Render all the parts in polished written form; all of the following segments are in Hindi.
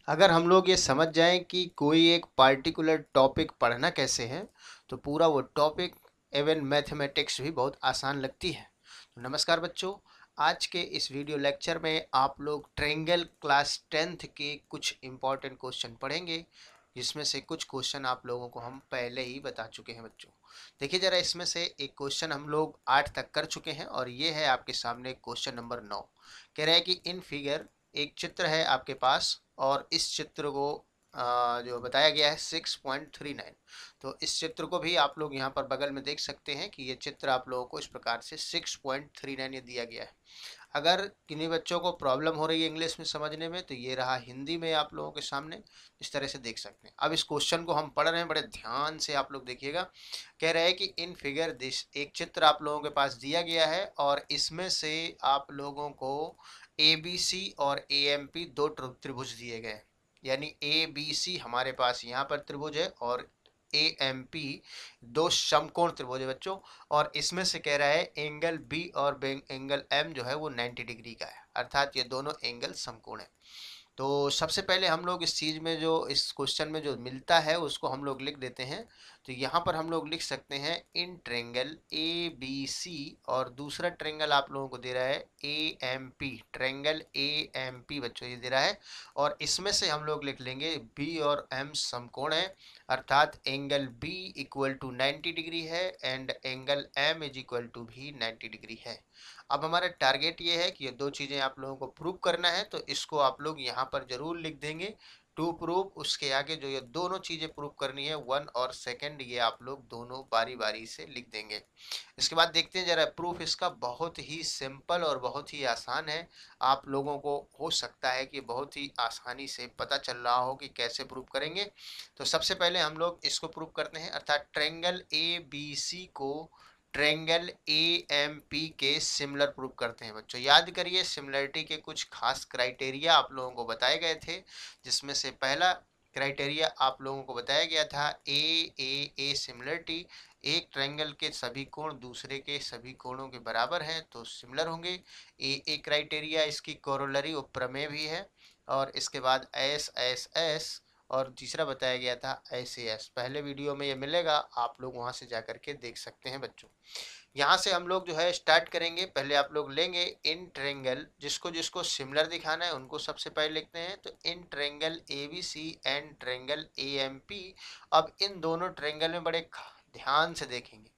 अगर हम लोग ये समझ जाएं कि कोई एक पार्टिकुलर टॉपिक पढ़ना कैसे है, तो पूरा वो टॉपिक इवन मैथमेटिक्स भी बहुत आसान लगती है। तो नमस्कार बच्चों, आज के इस वीडियो लेक्चर में आप लोग ट्रायंगल क्लास 10th के कुछ इम्पॉर्टेंट क्वेश्चन पढ़ेंगे, जिसमें से कुछ क्वेश्चन आप लोगों को हम पहले ही बता चुके हैं बच्चों। देखिए ज़रा, इसमें से एक क्वेश्चन हम लोग 8 तक कर चुके हैं और ये है आपके सामने क्वेश्चन नंबर 9। कह रहा है कि इन फिगर एक चित्र है आपके पास और इस चित्र को जो बताया गया है 6.39। तो इस चित्र को भी आप लोग यहाँ पर बगल में देख सकते हैं कि ये चित्र आप लोगों को इस प्रकार से 6.39 ये दिया गया है। अगर किन्हीं बच्चों को प्रॉब्लम हो रही है इंग्लिश में समझने में, तो ये रहा हिंदी में आप लोगों के सामने, इस तरह से देख सकते हैं। अब इस क्वेश्चन को हम पढ़ रहे हैं, बड़े ध्यान से आप लोग देखिएगा। कह रहे हैं कि इन फिगर दिस, एक चित्र आप लोगों के पास दिया गया है और इसमें से आप लोगों को ए बी सी और ए एम पी दो त्रिभुज दिए गए। यानी ए बी सी हमारे पास यहाँ पर त्रिभुज है और ए एम पी दो समकोण त्रिभुज है बच्चों। और इसमें से कह रहा है एंगल बी और एंगल एम जो है वो 90 डिग्री का है, अर्थात ये दोनों एंगल समकोण है। तो सबसे पहले हम लोग इस चीज़ में, जो इस क्वेश्चन में जो मिलता है, उसको हम लोग लिख देते हैं। तो यहाँ पर हम लोग लिख सकते हैं इन ट्रेंगल ए बी सी, और दूसरा ट्रेंगल आप लोगों को दे रहा है A M P, triangle A M P बच्चों ये दे रहा है। और इसमें से हम लोग लिख लेंगे बी और एम समकोण है, अर्थात angle B equal to 90 degree है and angle M is equal to भी 90 डिग्री है। अब हमारा टारगेट ये है कि ये दो चीज़ें आप लोगों को प्रूव करना है, तो इसको आप लोग यहाँ पर जरूर लिख देंगे टू प्रूव। उसके आगे जो ये दोनों चीज़ें प्रूव करनी है, 1 और 2, ये आप लोग दोनों बारी बारी से लिख देंगे। इसके बाद देखते हैं जरा प्रूफ। इसका बहुत ही सिंपल और बहुत ही आसान है। आप लोगों को हो सकता है कि बहुत ही आसानी से पता चल रहा हो कि कैसे प्रूव करेंगे। तो सबसे पहले हम लोग इसको प्रूव करते हैं, अर्थात ट्रेंगल ए बी सी को ट्रेंगल ए एम पी के सिमिलर प्रूव करते हैं बच्चों। याद करिए, सिमिलरिटी के कुछ खास क्राइटेरिया आप लोगों को बताए गए थे, जिसमें से पहला क्राइटेरिया आप लोगों को बताया गया था ए सिमिलरिटी। एक ट्रायंगल के सभी कोण दूसरे के सभी कोणों के बराबर हैं तो सिमिलर होंगे। ए क्राइटेरिया इसकी कोरोलरी प्रमेय भी है। और इसके बाद एस एस एस, और तीसरा बताया गया था SAS। पहले वीडियो में ये मिलेगा, आप लोग वहाँ से जा कर के देख सकते हैं बच्चों। यहाँ से हम लोग जो है स्टार्ट करेंगे। पहले आप लोग लेंगे इन ट्रेंगल, जिसको जिसको सिमिलर दिखाना है उनको सबसे पहले लिखते हैं। तो in triangle A B C and triangle A M P. अब इन दोनों ट्रेंगल में बड़े ध्यान से देखेंगे।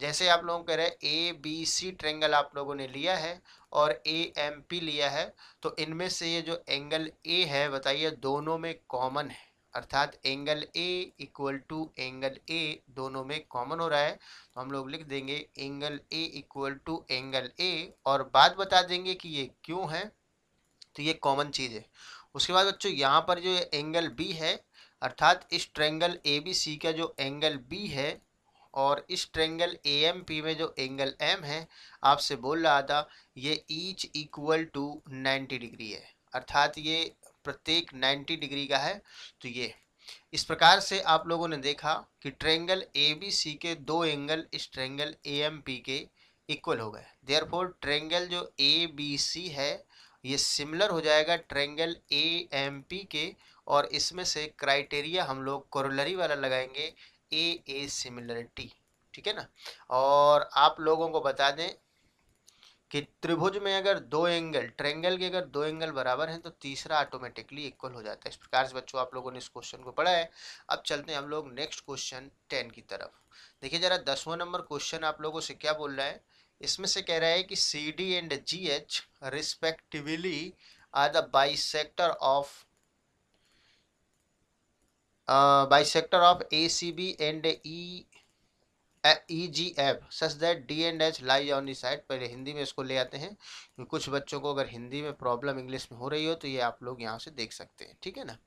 जैसे आप लोगों को कह रहे हैं ए बी सी ट्रेंगल आप लोगों ने लिया है और ए एम पी लिया है, तो इनमें से ये जो एंगल ए है, बताइए दोनों में कॉमन है, अर्थात angle A equal to angle A दोनों में कॉमन हो रहा है। तो हम लोग लिख देंगे angle A equal to angle A, और बात बता देंगे कि ये क्यों है। तो ये कॉमन चीज़ है। उसके बाद बच्चों यहाँ पर जो एंगल बी है, अर्थात इस ट्रेंगल ए बी सी का जो एंगल बी है और इस ट्रेंगल ए एम पी में जो एंगल एम है, आपसे बोल रहा था ये ईच इक्वल टू 90 डिग्री है, अर्थात ये प्रत्येक 90 डिग्री का है। तो ये इस प्रकार से आप लोगों ने देखा कि ट्रेंगल ए बी सी के दो एंगल इस ट्रेंगल ए एम पी के इक्वल हो गए। देयरफॉर ट्रेंगल जो ए बी सी है ये सिमिलर हो जाएगा ट्रेंगल ए एम पी के, और इसमें से क्राइटेरिया हम लोग कोरोलरी वाला लगाएंगे ए सिमिलरिटी। ठीक है ना। और आप लोगों को बता दें कि त्रिभुज में अगर दो एंगल, ट्रेंगल के अगर दो एंगल बराबर हैं तो तीसरा ऑटोमेटिकली इक्वल हो जाता है। इस प्रकार से बच्चों आप लोगों ने इस क्वेश्चन को पढ़ा है। अब चलते हैं हम लोग नेक्स्ट क्वेश्चन 10 की तरफ। देखिए जरा 10वां नंबर क्वेश्चन आप लोगों से क्या बोल रहा है। इसमें से कह रहा है कि C D and G H respectively are the bisector of A C B and EGF such that D and H lie on the side. पहले हिंदी में इसको ले आते हैं, क्योंकि कुछ बच्चों को अगर हिंदी में प्रॉब्लम इंग्लिश में हो रही हो तो ये आप लोग यहाँ से देख सकते हैं। ठीक है ना।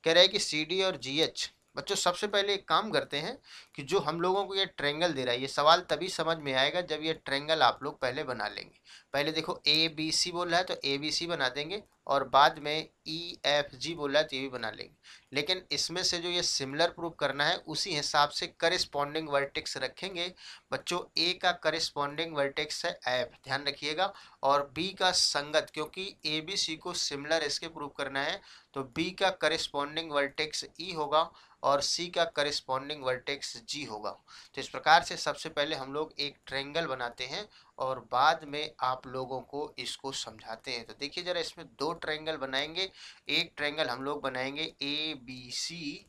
कह रहा है कि CD और GH, बच्चों सबसे पहले एक काम करते हैं कि जो हम लोगों को ये ट्रेंगल दे रहा है, ये सवाल तभी समझ में आएगा जब ये ट्रेंगल आप लोग पहले बना लेंगे। पहले देखो ए बी सी बोल रहा है तो ए बी सी बना देंगे, और बाद में ई एफ जी बोल रहा है तो ये भी बना लेंगे। लेकिन इसमें से जो ये सिमिलर प्रूव करना है उसी हिसाब से करिस्पॉन्डिंग वर्टेक्स रखेंगे। बच्चों ए का करिस्पॉन्डिंग वर्टेक्स है एफ, ध्यान रखिएगा, और बी का संगत, क्योंकि ए बी सी को सिमिलर इसके प्रूव करना है तो बी का करिस्पॉन्डिंग वर्टेक्स ई होगा और सी का करिस्पॉन्डिंग वर्टेक्स जी होगा। तो इस प्रकार से सबसे पहले हम लोग एक ट्रायंगल बनाते हैं और बाद में आप लोगों को इसको समझाते हैं। तो देखिए जरा, इसमें दो ट्रायंगल बनाएंगे। एक ट्रायंगल हम लोग बनाएंगे ए बी सी,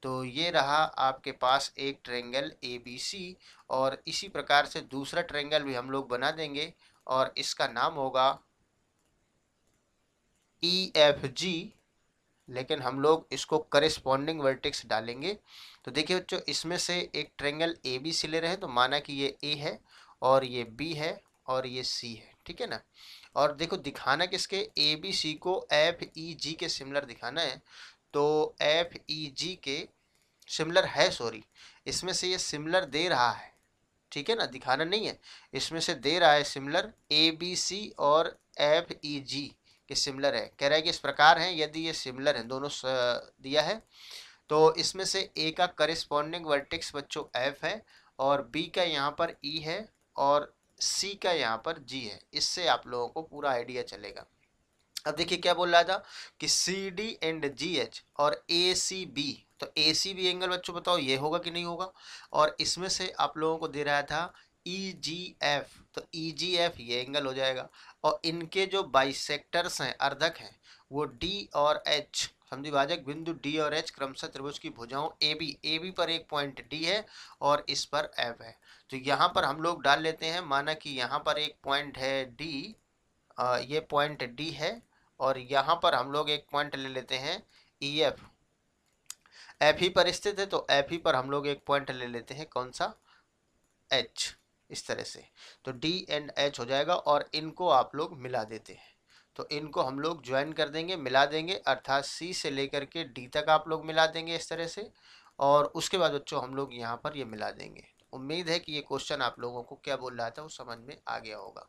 तो ये रहा आपके पास एक ट्रायंगल ए बी सी, और इसी प्रकार से दूसरा ट्रायंगल भी हम लोग बना देंगे और इसका नाम होगा ई एफ जी, लेकिन हम लोग इसको करेस्पॉन्डिंग वर्टेक्स डालेंगे। तो देखिए बच्चों, इसमें से एक ट्रायंगल ए बी सी ले रहे हैं तो माना कि ये ए है और ये बी है और ये सी है, ठीक है ना। और देखो दिखाना किसके, ए बी सी को एफ ई जी के सिमिलर दिखाना है। तो एफ ई जी के सिमिलर है, सॉरी, इसमें से ये सिमिलर दे रहा है, ठीक है ना, दिखाना नहीं है, इसमें से दे रहा है सिमिलर ए बी सी और एफ ई जी के सिमिलर है। कह रहा है कि इस प्रकार है, यदि ये सिमिलर है, दोनों दिया है, तो इसमें से ए का करिस्पॉन्डिंग वर्टेक्स बच्चों एफ है और बी का यहाँ पर ई है और सी का यहाँ पर जी है। इससे आप लोगों को पूरा आइडिया चलेगा। अब देखिए क्या बोल रहा था कि C D and G H और ए सी बी, तो ए सी बी एंगल बच्चों बताओ ये होगा कि नहीं होगा। और इसमें से आप लोगों को दे रहा था ई जी एफ, तो ई जी एफ ये एंगल हो जाएगा। और इनके जो बाइसेक्टर्स हैं, अर्धक हैं, वो डी और एच, समद्विभाजक बिंदु डी और एच क्रमशः त्रिभुज की भुजाओं ए बी पर एक पॉइंट डी है और इस पर एफ है। तो यहाँ पर हम लोग डाल लेते हैं, माना कि यहाँ पर एक पॉइंट है डी, ये पॉइंट डी है, और यहाँ पर हम लोग एक पॉइंट ले लेते हैं ई एफ, एफ ही पर स्थित है, तो एफ ही पर हम लोग एक पॉइंट ले लेते हैं, कौन सा, एच, इस तरह से। तो डी एंड एच हो जाएगा और इनको आप लोग मिला देते हैं। तो इनको हम लोग ज्वाइन कर देंगे, मिला देंगे, अर्थात सी से लेकर के डी तक आप लोग मिला देंगे इस तरह से, और उसके बाद बच्चों हम लोग यहाँ पर ये मिला देंगे। उम्मीद है कि ये क्वेश्चन आप लोगों को क्या बोल रहा था वो समझ में आ गया होगा,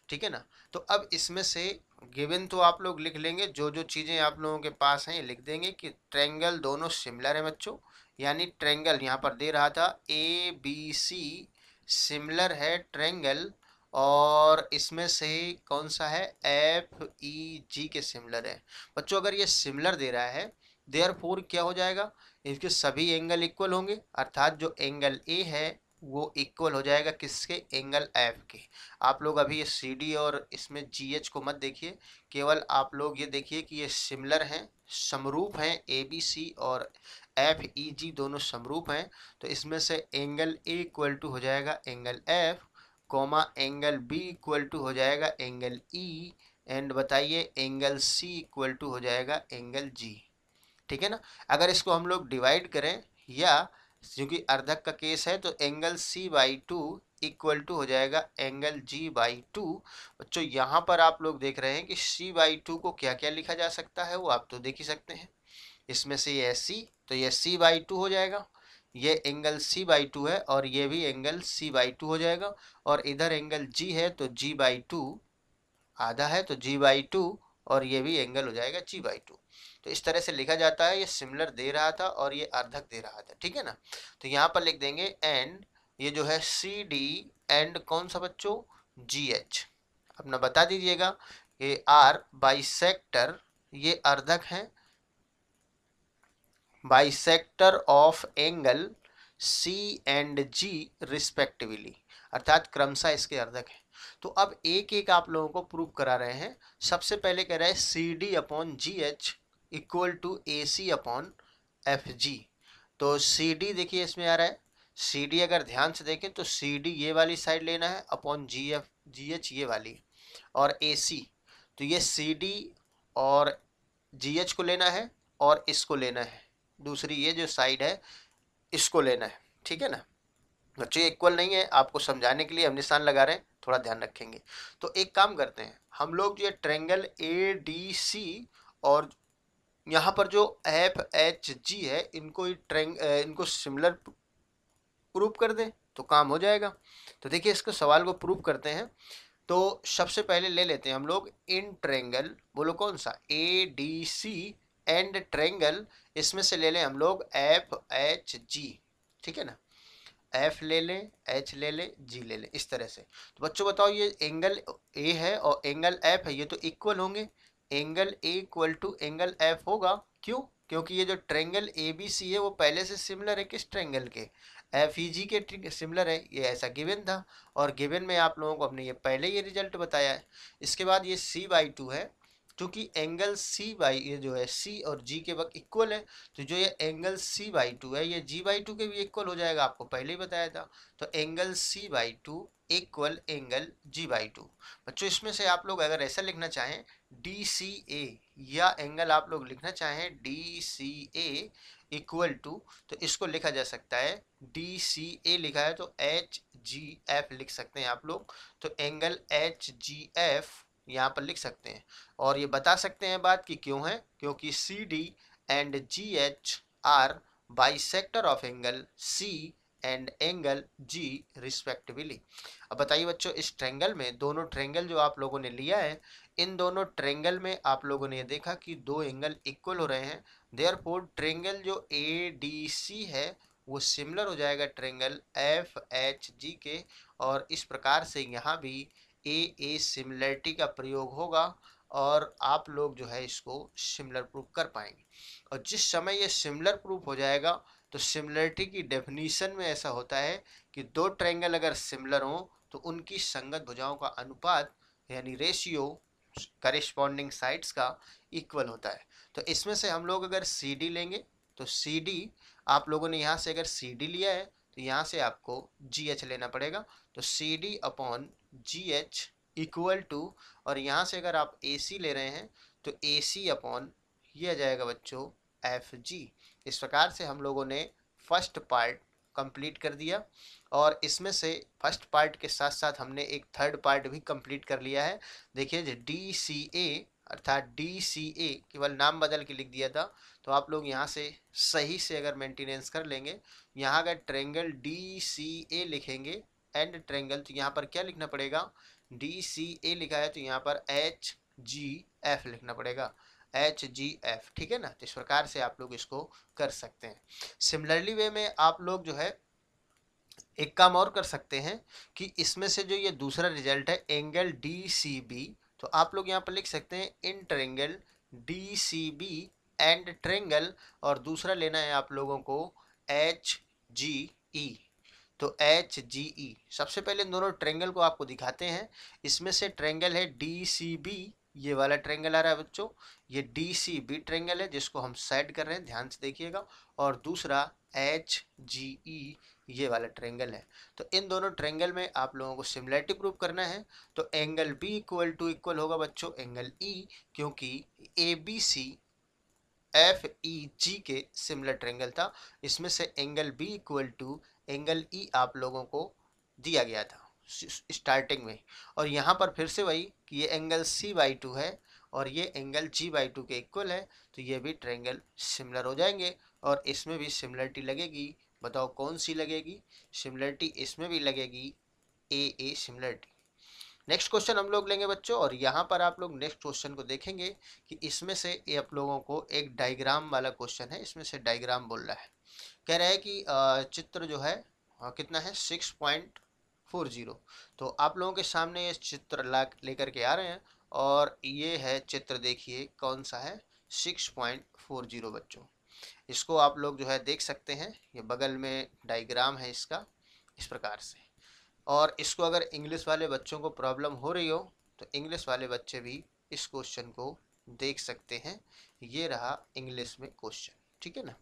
ठीक है ना। तो अब इसमें से गिवन तो आप लोग लिख लेंगे, जो जो चीज़ें आप लोगों के पास हैं ये लिख देंगे कि ट्रायंगल दोनों सिमिलर है बच्चों, यानी ट्रायंगल यहाँ पर दे रहा था ए बी सी सिमिलर है ट्रायंगल, और इसमें से कौन सा है, एफ ई जी के सिमिलर है। बच्चों अगर ये सिमिलर दे रहा है, देयरफॉर क्या हो जाएगा, इसके सभी एंगल इक्वल होंगे, अर्थात जो एंगल ए है वो इक्वल हो जाएगा किसके, एंगल एफ के। आप लोग अभी ये सी डी और इसमें जी एच को मत देखिए, केवल आप लोग ये देखिए कि ये सिमिलर हैं, समरूप हैं, ए बी सी और एफ ई जी दोनों समरूप हैं। तो इसमें से एंगल ए इक्वल टू हो जाएगा angle F, comma angle B equal to हो जाएगा एंगल ई, एंड बताइए एंगल सी इक्वल टू हो जाएगा एंगल जी, ठीक है ना। अगर इसको हम लोग डिवाइड करें, या क्योंकि अर्धक का केस है, तो angle C by two equal to हो जाएगा एंगल जी बाई टू। बच्चों यहाँ पर आप लोग देख रहे हैं कि सी बाई टू को क्या क्या लिखा जा सकता है, वो आप तो देख ही सकते हैं। इसमें से ये सी, तो ये सी बाई टू हो जाएगा, ये एंगल सी बाई टू है और ये भी एंगल सी बाई टू हो जाएगा, और इधर एंगल जी है तो जी बाई टू आधा है तो जी बाई टू, और ये भी एंगल हो जाएगा जी बाई टू। तो इस तरह से लिखा जाता है, ये सिमिलर दे रहा था और ये अर्धक दे रहा था, ठीक है ना। तो यहाँ पर लिख देंगे एंड ये जो है सी डी एंड कौन सा बच्चों, जी एच। अपना बता दीजिएगा ये आर बाइसेक्टर, ये अर्धक है, bisector of angle C and G respectively, अर्थात क्रमशः इसके अर्धक है। तो अब एक एक आप लोगों को प्रूव करा रहे हैं। सबसे पहले कह रहा है C D upon G H equal to A C upon F G. तो सी डी देखिए इसमें आ रहा है, सी डी अगर ध्यान से देखें तो सी डी ये वाली साइड लेना है अपॉन जी एफ जी एच ये वाली, और ए सी, तो ये सी डी और जी एच को लेना है और इसको लेना है, दूसरी ये जो साइड है इसको लेना है, ठीक है ना। बच्चों ये इक्वल नहीं है, आपको समझाने के लिए हम निशान लगा रहे हैं, थोड़ा ध्यान रखेंगे। तो एक काम करते हैं हम लोग, ये ट्रायंगल ए डी सी और यहाँ पर जो एफ एच जी है, इनको इनको सिमिलर प्रूव कर दें तो काम हो जाएगा। तो देखिए इसको सवाल को प्रूव करते हैं। तो सबसे पहले ले लेते हैं हम लोग इन ट्रेंगल, बोलो कौन सा, A D C and triangle, इसमें से ले लें हम लोग एफ एच जी, ठीक है ना, एफ ले लें, एच ले लें, जी ले लें, इस तरह से। तो बच्चों बताओ ये एंगल ए है और एंगल एफ है, ये तो इक्वल होंगे, angle A equal to angle F होगा। क्यों? क्योंकि ये जो ट्रेंगल ए बी सी है वो पहले से सिमिलर है किस ट्रेंगल के, एफ ई जी के सिमिलर है, ये ऐसा गिवन था, और गिवन में आप लोगों को हमने ये पहले ये रिजल्ट बताया है। इसके बाद ये सी बाई टू है, क्योंकि एंगल सी बाई ये जो है सी और जी के वक्त इक्वल है, तो जो ये एंगल सी बाई टू है ये जी बाई टू के भी इक्वल हो जाएगा, आपको पहले ही बताया था। तो angle C by two equal angle G by two. बच्चों इसमें से आप लोग अगर ऐसा लिखना चाहें डी सी ए, या एंगल आप लोग लिखना चाहें D C A equal to, तो इसको लिखा जा सकता है, डी सी ए लिखा है तो एच जी एफ लिख सकते हैं आप लोग, तो एंगल एच जी एफ यहाँ पर लिख सकते हैं। और ये बता सकते हैं बात कि क्यों है, क्योंकि C D and G H are bisector of angle C and angle G respectively. अब बताइए बच्चों, इस ट्रेंगल में, दोनों ट्रेंगल जो आप लोगों ने लिया है, इन दोनों ट्रेंगल में आप लोगों ने देखा कि दो एंगल इक्वल हो रहे हैं, देयरफॉर ट्रेंगल जो ए डी सी है वो सिमिलर हो जाएगा ट्रेंगल एफ एच जी के, और इस प्रकार से यहाँ भी ए सिमिलरिटी का प्रयोग होगा और आप लोग जो है इसको सिमिलर प्रूफ कर पाएंगे। और जिस समय ये सिमिलर प्रूफ हो जाएगा, तो सिमिलरिटी की डेफिनीशन में ऐसा होता है कि दो ट्रायंगल अगर सिमिलर हों तो उनकी संगत भुजाओं का अनुपात यानी रेशियो करेस्पॉन्डिंग साइड्स का इक्वल होता है। तो इसमें से हम लोग अगर सी डी लेंगे, तो सी डी आप लोगों ने यहाँ से अगर सी डी लिया है तो यहाँ से आपको जी एच लेना पड़ेगा, तो C D upon G H equal to, और यहाँ से अगर आप ए सी ले रहे हैं तो ए सी अपॉन ये आ जाएगा बच्चों एफ जी। इस प्रकार से हम लोगों ने फर्स्ट पार्ट कंप्लीट कर दिया, और इसमें से फर्स्ट पार्ट के साथ साथ हमने एक थर्ड पार्ट भी कंप्लीट कर लिया है। देखिए डी सी ए अर्थात डी सी ए केवल नाम बदल के लिख दिया था, तो आप लोग यहाँ से सही से अगर मेंटेनेंस कर लेंगे, यहाँ अगर ट्रेंगल डी सी ए लिखेंगे एंड ट्रेंगल, तो यहाँ पर क्या लिखना पड़ेगा, डी सी ए लिखा है तो यहाँ पर एच जी एफ लिखना पड़ेगा, एच जी एफ, ठीक है ना। तो इस प्रकार से आप लोग इसको कर सकते हैं। सिमिलरली वे में आप लोग जो है एक काम और कर सकते हैं कि इसमें से जो ये दूसरा रिजल्ट है एंगल डी सी बी, तो आप लोग यहाँ पर लिख सकते हैं in triangle D C B and triangle, और दूसरा लेना है आप लोगों को एच जी ई, तो एच जी ई। सबसे पहले इन दोनों ट्रेंगल को आपको दिखाते हैं। इसमें से ट्रेंगल है डी सी बी, ये वाला ट्रेंगल आ रहा है बच्चों, ये डी सी बी ट्रेंगल है जिसको हम साइड कर रहे हैं, ध्यान से देखिएगा, और दूसरा एच जी ई ये वाला ट्रेंगल है। तो इन दोनों ट्रेंगल में आप लोगों को सिमिलरिटी प्रूव करना है, तो angle B equal to equal होगा बच्चों एंगल ई, क्योंकि ए बी सी एफ ई जी के सिमिलर ट्रेंगल था। इसमें से angle B equal to angle E आप लोगों को दिया गया था स्टार्टिंग में, और यहाँ पर फिर से वही कि ये एंगल सी बाई टू है और ये एंगल जी बाई टू के इक्वल है, तो ये भी ट्रेंगल सिमिलर हो जाएंगे और इसमें भी सिमिलरिटी लगेगी। बताओ कौन सी लगेगी सिमिलरिटी, इसमें भी लगेगी ए सिमिलरिटी। नेक्स्ट क्वेश्चन हम लोग लेंगे बच्चों, और यहाँ पर आप लोग नेक्स्ट क्वेश्चन को देखेंगे कि इसमें से ये आप लोगों को एक डायग्राम वाला क्वेश्चन है, इसमें से डायग्राम बोल रहा है, कह रहा है कि चित्र जो है कितना है 6.40। तो आप लोगों के सामने ये चित्र लेकर के आ रहे हैं, और ये है चित्र, देखिए कौन सा है 6.40 बच्चों। इसको आप लोग जो है देख सकते हैं, ये बगल में डायग्राम है इसका इस प्रकार से। और इसको अगर इंग्लिश वाले बच्चों को प्रॉब्लम हो रही हो तो इंग्लिश वाले बच्चे भी इस क्वेश्चन को देख सकते हैं। ये रहा इंग्लिश में क्वेश्चन, ठीक है ना।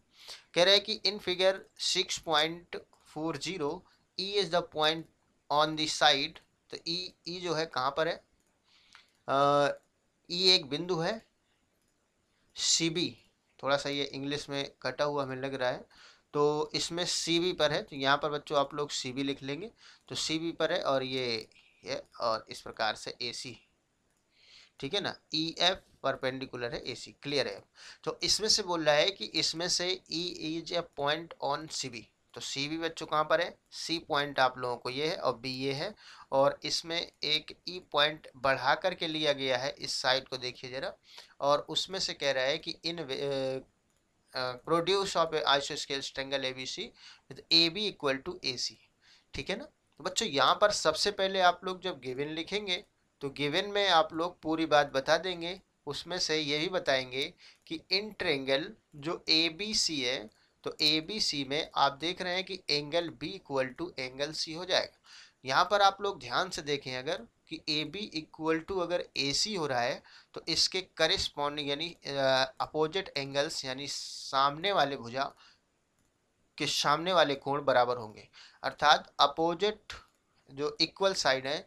कह रहे हैं कि in figure 6.40 E is the point on the side, तो ई जो है कहाँ पर है, ई एक बिंदु है, सी बी, थोड़ा सा ये इंग्लिश में कटा हुआ हमें लग रहा है, तो इसमें सी बी पर है, तो यहाँ पर बच्चों आप लोग सी बी लिख लेंगे, तो सी बी पर है, और ये और इस प्रकार से ए सी, ठीक है ना, ई एफ परपेंडिकुलर है ए सी, क्लियर है। तो इसमें से बोल रहा है कि इसमें से E is a point on C B, तो सी भी बच्चों कहाँ पर है, सी पॉइंट आप लोगों को ये है और बी ये है, और इसमें एक ई पॉइंट बढ़ा करके लिया गया है, इस साइड को देखिए जरा, और उसमें से कह रहा है कि इन प्रोड्यूस ऑफ आइसोस्केल triangle ABC with A B equal to A C. ठीक है ना। तो बच्चों यहाँ पर सबसे पहले आप लोग जब गिवन लिखेंगे तो गिवन में आप लोग पूरी बात बता देंगे, उसमें से ये भी बताएंगे कि इन ट्रायंगल जो ए बी सी है, तो ए बी सी में आप देख रहे हैं कि angle B equal to angle C हो जाएगा। यहाँ पर आप लोग ध्यान से देखें अगर कि ए बी इक्वल टू अगर ए सी हो रहा है तो इसके करिस्पॉन्डिंग यानी अपोजिट एंगल्स यानी सामने वाले भुजा के सामने वाले कोण बराबर होंगे, अर्थात अपोजिट जो इक्वल साइड है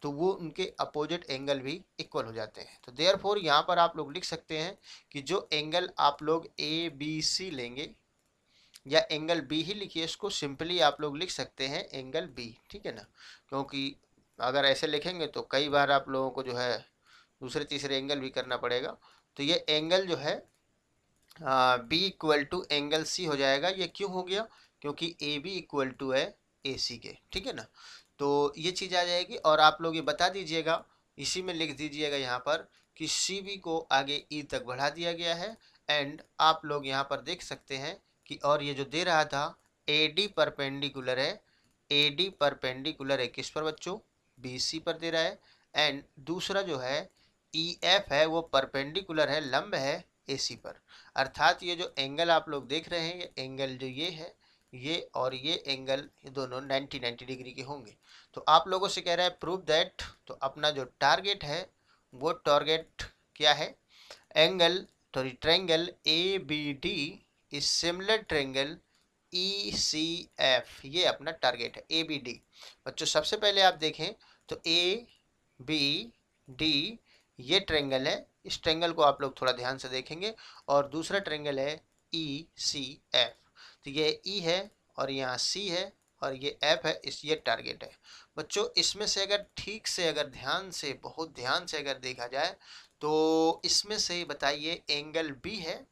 तो वो उनके अपोजिट एंगल भी इक्वल हो जाते हैं। तो देयरफॉर यहाँ पर आप लोग लिख सकते हैं कि जो एंगल आप लोग ए बी सी लेंगे, या एंगल बी ही लिखिए, इसको सिंपली आप लोग लिख सकते हैं एंगल बी। ठीक है ना, क्योंकि अगर ऐसे लिखेंगे तो कई बार आप लोगों को जो है दूसरे तीसरे एंगल भी करना पड़ेगा। तो ये एंगल जो है B equal to angle C हो जाएगा। ये क्यों हो गया, क्योंकि ए बी इक्वल टू है ए सी के। ठीक है ना, तो ये चीज़ आ जाएगी। और आप लोग ये बता दीजिएगा, इसी में लिख दीजिएगा यहाँ पर कि सी बी को आगे ई तक बढ़ा दिया गया है। एंड आप लोग यहाँ पर देख सकते हैं कि और ये जो दे रहा था ए डी परपेंडिकुलर है, ए डी परपेंडिकुलर है किस पर बच्चों, बी सी पर दे रहा है। एंड दूसरा जो है ई एफ है वो परपेंडिकुलर है, लंब है ए सी पर। अर्थात ये जो एंगल आप लोग देख रहे हैं, ये एंगल जो ये है, ये और ये एंगल, ये दोनों 90 डिग्री के होंगे। तो आप लोगों से कह रहा है प्रूव दैट, तो अपना जो टारगेट है वो टारगेट क्या है, एंगल तो triangle A B D is similar triangle E C F, ये अपना टारगेट है ए बी डी। बच्चों सबसे पहले आप देखें तो ए बी डी ये ट्रायंगल है, इस ट्रायंगल को आप लोग थोड़ा ध्यान से देखेंगे। और दूसरा ट्रायंगल है ई सी एफ, तो ये ई है और यहाँ सी है और ये एफ है, इस ये टारगेट है। बच्चों इसमें से अगर ठीक से अगर ध्यान से बहुत ध्यान से अगर देखा जाए तो इसमें से बताइए एंगल बी है।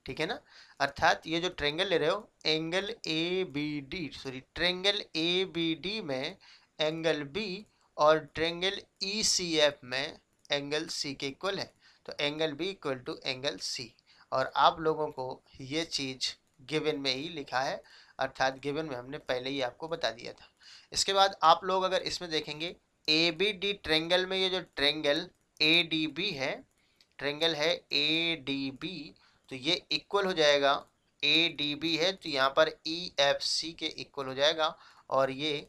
ठीक है ना, अर्थात ये जो ट्रायंगल ले रहे हो angle A B D, sorry triangle A B D में एंगल बी और ट्रायंगल ई सी एफ में एंगल सी के इक्वल है। तो angle B equal to angle C, और आप लोगों को ये चीज़ गिवन में ही लिखा है, अर्थात गिवन में हमने पहले ही आपको बता दिया था। इसके बाद आप लोग अगर इसमें देखेंगे ए बी डी ट्रायंगल में ये जो ट्रायंगल ए डी बी है, ट्रायंगल है ए डी बी, तो ये इक्वल हो जाएगा, ए डी बी है तो यहाँ पर ई एफ सी के इक्वल हो जाएगा, और ये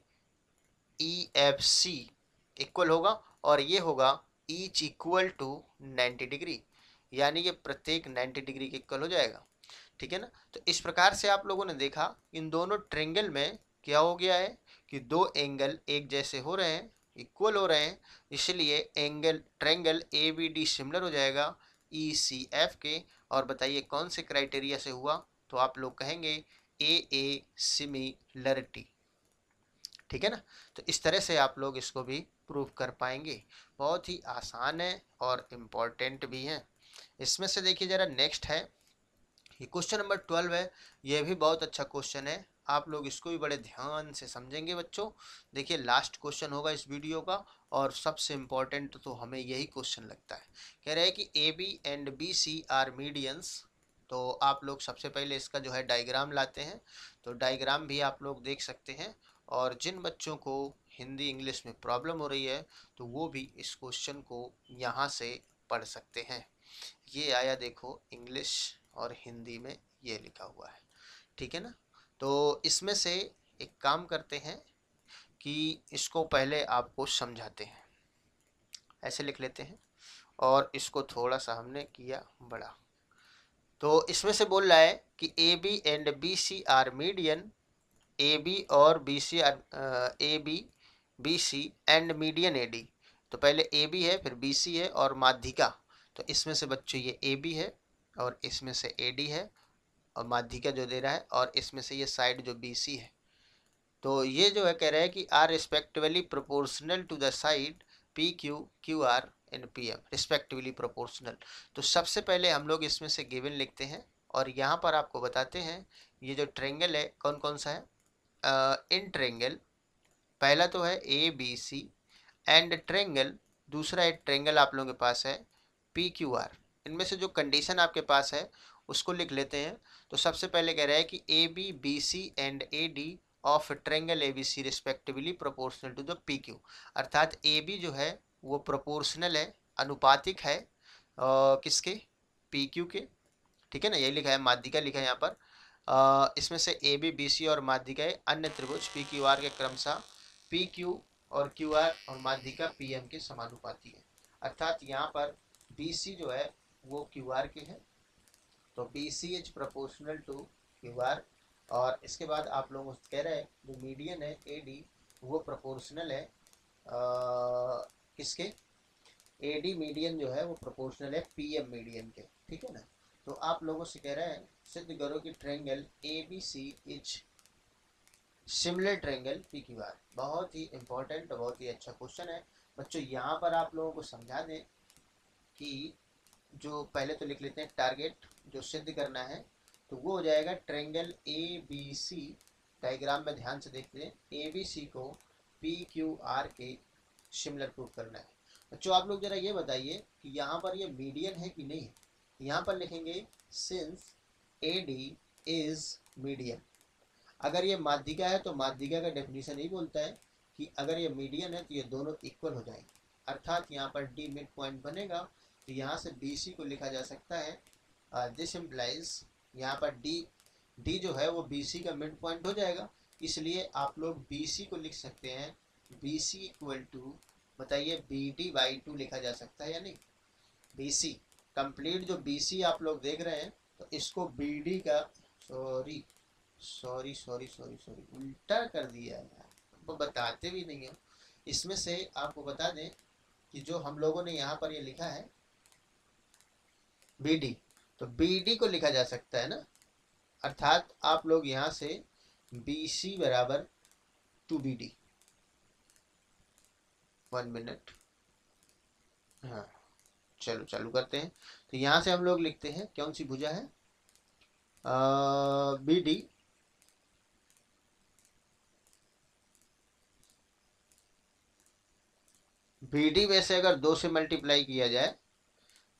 ई एफ सी इक्वल होगा, और ये होगा ईच इक्वल टू 90 डिग्री, यानी ये प्रत्येक 90 डिग्री के इक्वल हो जाएगा। ठीक है ना, तो इस प्रकार से आप लोगों ने देखा इन दोनों ट्रायंगल में क्या हो गया है कि दो एंगल एक जैसे हो रहे हैं, इक्वल हो रहे हैं, इसलिए angle triangle A B D similar हो जाएगा ई सी एफ के। और बताइए कौन से क्राइटेरिया से हुआ, तो आप लोग कहेंगे ए सिमिलरिटी। ठीक है ना, तो इस तरह से आप लोग इसको भी प्रूव कर पाएंगे। बहुत ही आसान है और इम्पॉर्टेंट भी है। इसमें से देखिए ज़रा नेक्स्ट है, ये क्वेश्चन नंबर 12 है। ये भी बहुत अच्छा क्वेश्चन है, आप लोग इसको भी बड़े ध्यान से समझेंगे बच्चों। देखिए लास्ट क्वेश्चन होगा इस वीडियो का, और सबसे इम्पोर्टेंट तो हमें यही क्वेश्चन लगता है। कह रहे हैं कि A B and B C are medians. तो आप लोग सबसे पहले इसका जो है डायग्राम लाते हैं, तो डायग्राम भी आप लोग देख सकते हैं। और जिन बच्चों को हिंदी इंग्लिश में प्रॉब्लम हो रही है तो वो भी इस क्वेश्चन को यहाँ से पढ़ सकते हैं। ये आया देखो इंग्लिश और हिंदी में ये लिखा हुआ है। ठीक है ना, तो इसमें से एक काम करते हैं कि इसको पहले आपको समझाते हैं। ऐसे लिख लेते हैं और इसको थोड़ा सा हमने किया बड़ा। तो इसमें से बोल रहा है कि A B and B C are median, A B और B C are, A B B C and median A D. तो पहले ए बी है फिर बी सी है और माध्यिका। तो इसमें से बच्चों ये ए बी है और इसमें से ए डी है और माध्यिका जो दे रहा है, और इसमें से ये साइड जो बी सी है। तो ये जो है कह रहा है कि are respectively proportional to the side P Q Q R and P M respectively proportional. तो सबसे पहले हम लोग इसमें से गिवन लिखते हैं और यहाँ पर आपको बताते हैं ये जो ट्रेंगल है कौन कौन सा है। इन ट्रेंगल पहला तो है A B C and triangle, दूसरा एक ट्रेंगल आप लोगों के पास है पी क्यू आर। इनमें से जो कंडीशन आपके पास है उसको लिख लेते हैं। तो सबसे पहले कह रहा है कि A B B C and A D of triangle A B C respectively proportional to the P Q. अर्थात ए बी जो है वो प्रोपोर्शनल है, अनुपातिक है किसके, पी क्यू के। ठीक है ना, यही लिखा है, माध्यिका लिखा है यहाँ पर। इसमें से ए बी बी सी और माध्यिका अन्य त्रिभुज पी क्यू आर के क्रमशः पी क्यू और क्यू आर और माध्यिका पी एम के समानुपाती है। अर्थात यहाँ पर बी सी जो है वो क्यू आर के है, तो B C is proportional to Q R. और इसके बाद आप लोग कह रहे हैं जो मीडियन है ए डी वो प्रोपोर्शनल है किसके, ए डी मीडियन जो है वो प्रोपोर्शनल है पी एम मीडियन के। ठीक है ना, तो आप लोगों से कह रहे हैं सिद्ध करो कि triangle A B C is similar triangle P Q R. बहुत ही इंपॉर्टेंट, बहुत ही अच्छा क्वेश्चन है बच्चों। यहाँ पर आप लोगों को समझा दें कि जो पहले तो लिख लेते हैं टारगेट जो सिद्ध करना है, तो वो हो जाएगा triangle A B C. Diagram में ध्यान से देखते हैं, ए बी सी को पी क्यू आर के सिमिलर प्रूफ करना है। बच्चों आप लोग जरा ये बताइए कि यहाँ पर ये मीडियन है कि नहीं है। यहाँ पर लिखेंगे since A D is median. अगर ये माध्यिका है तो माध्यिका का डेफिनेशन ही बोलता है कि अगर ये मीडियन है तो ये दोनों इक्वल हो जाएंगे। अर्थात यहाँ पर डी मिड पॉइंट बनेगा, तो यहाँ से बी सी को लिखा जा सकता है। दिस इम्प्लाइज यहाँ पर डी जो है वो बी सी का मिड पॉइंट हो जाएगा, इसलिए आप लोग बी सी को लिख सकते हैं बी सी इक्वल टू, बताइए बी डी बाई टू लिखा जा सकता है या नहीं। बी सी कंप्लीट जो बी सी आप लोग देख रहे हैं, तो इसको बी डी का सॉरी उल्टा कर दिया है यार, वो बताते भी नहीं हो। इसमें से आपको बता दें कि जो हम लोगों ने यहाँ पर ये लिखा है बी डी, तो बी डी को लिखा जा सकता है ना। अर्थात आप लोग यहाँ से बी सी बराबर टू बी डी। 1 मिनट, हाँ चलो चालू करते हैं। तो यहाँ से हम लोग लिखते हैं कौन सी भुजा है, बी डी बी डी में से अगर 2 से मल्टीप्लाई किया जाए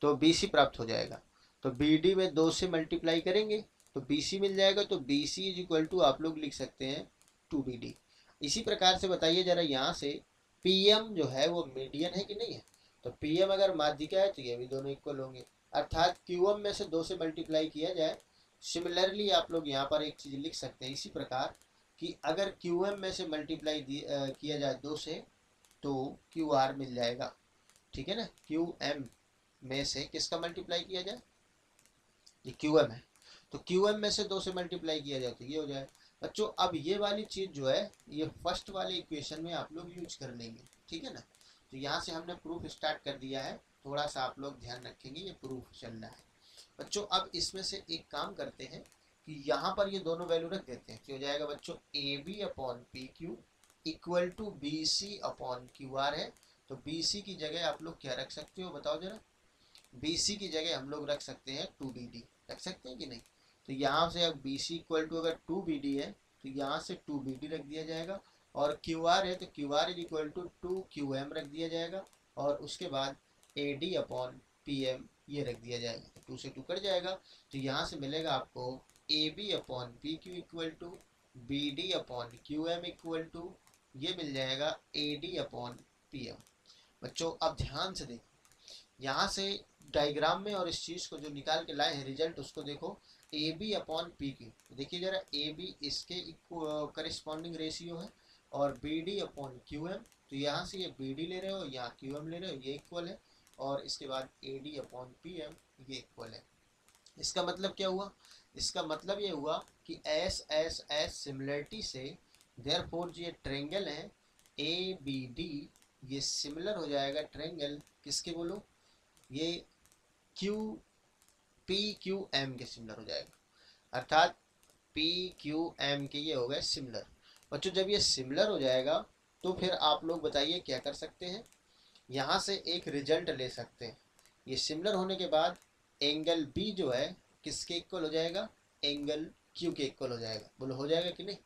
तो बी सी प्राप्त हो जाएगा। तो बी डी में 2 से मल्टीप्लाई करेंगे तो बी सी मिल जाएगा, तो B C is equal to आप लोग लिख सकते हैं टू बी डी। इसी प्रकार से बताइए जरा यहाँ से पी एम जो है वो मीडियन है कि नहीं है। तो पी एम अगर माध्यिका है तो ये भी दोनों इक्वल होंगे। अर्थात क्यू एम में से 2 से मल्टीप्लाई किया जाए। सिमिलरली आप लोग यहाँ पर एक चीज़ लिख सकते हैं इसी प्रकार कि अगर क्यू एम में से मल्टीप्लाई किया जाए 2 से तो क्यू आर मिल जाएगा। ठीक है ना, क्यू एम में से किसका मल्टीप्लाई किया जाए, ये क्यू एम है, तो क्यू एम में से 2 से मल्टीप्लाई किया जाए तो ये हो जाए। बच्चों अब ये वाली चीज़ जो है ये फर्स्ट वाले इक्वेशन में आप लोग यूज कर लेंगे। ठीक है ना, तो यहाँ से हमने प्रूफ स्टार्ट कर दिया है, थोड़ा सा आप लोग ध्यान रखेंगे, ये प्रूफ चलना है बच्चों। अब इसमें से एक काम करते हैं कि यहाँ पर ये दोनों वैल्यू रख देते हैं, क्या हो जाएगा बच्चों, A B upon P Q equal to B C upon Q R है। तो बी सी की जगह आप लोग क्या रख सकते हो बताओ जरा, बी सी की जगह हम लोग रख सकते हैं टू बी डी, रख सकते हैं कि नहीं। तो यहाँ से अब बी सी इक्वल टू अगर टू बी डी है तो यहाँ से टू बी डी रख दिया जाएगा, और क्यू आर है तो Q R is equal to two Q M रख दिया जाएगा, और उसके बाद A D upon P M ये रख दिया जाएगा। तो टू से टू कट जाएगा, तो यहाँ से मिलेगा आपको A B upon P Q equal to B D upon Q M equal to ये मिल जाएगा A D upon P M. बच्चों अब ध्यान से देखो, यहाँ से डायग्राम में और इस चीज़ को जो निकाल के लाए हैं रिजल्ट उसको देखो, A B upon P Q, देखिए जरा ए बी इसके करिस्पॉन्डिंग रेशियो है, और B D upon Q M, तो यहाँ से ये बी डी ले रहे हो, यहाँ क्यू एम ले रहे हो, ये इक्वल है, और इसके बाद A D upon P M ये इक्वल है। इसका मतलब क्या हुआ, इसका मतलब ये हुआ कि एस एस एस सिमिलरिटी से देयरफॉर ये ट्रायंगल है ए बी डी ये सिमिलर हो जाएगा ट्रायंगल किसके बोलो, ये क्यू पी क्यू एम के सिमिलर हो जाएगा। अर्थात पी क्यू एम के ये हो गए सिमिलर। बच्चों जब ये सिमिलर हो जाएगा तो फिर आप लोग बताइए क्या कर सकते हैं, यहाँ से एक रिजल्ट ले सकते हैं। ये सिमिलर होने के बाद एंगल बी जो है किसके इक्वल हो जाएगा, एंगल क्यू के इक्वल हो जाएगा। बोलो हो जाएगा कि नहीं।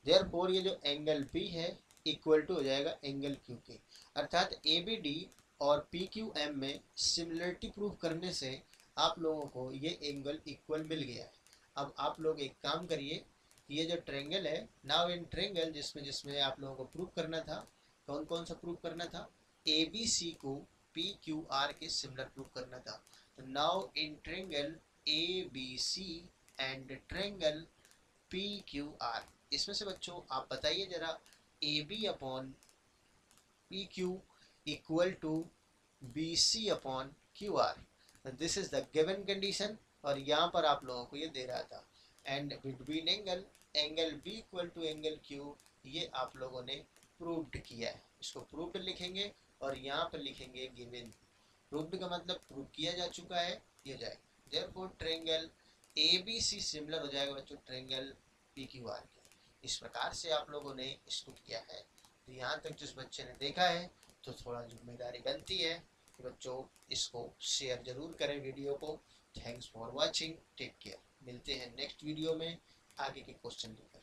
देयरफॉर ये जो एंगल पी है इक्वल टू हो जाएगा एंगल क्यू के। अर्थात ए बी डी और पी क्यू एम में सिमिलरिटी प्रूव करने से आप लोगों को ये एंगल इक्वल मिल गया है। अब आप लोग एक काम करिए, ये जो ट्रेंगल है, नाउ इन ट्रेंगल जिसमें जिसमें आप लोगों को प्रूव करना था, कौन कौन सा प्रूव करना था, ए बी सी को पी क्यू आर के सिमिलर प्रूव करना था। तो now in triangle A B C and triangle P Q R, इसमें से बच्चों आप बताइए जरा, A B upon P Q equal to B C upon Q R, this is the given condition. और यहाँ पर आप लोगों को ये दे रहा था, and between angle angle B equal to angle Q, ये आप लोगों ने प्रूव्ड किया है। इसको प्रूव्ड लिखेंगे और यहाँ पर लिखेंगे गिवन। प्रूव्ड का मतलब प्रूव किया जा चुका है, ये हो जाएगा। Therefore triangle A B C similar हो जाएगा बच्चों ट्रायंगल पी क्यू आर के। इस प्रकार से आप लोगों ने इसको किया है। तो यहाँ तक जिस बच्चे ने देखा है तो थोड़ा जिम्मेदारी बनती है कि बच्चों इसको शेयर जरूर करें वीडियो को। Thanks for watching, take care. मिलते हैं नेक्स्ट वीडियो में आगे के क्वेश्चन लेकर।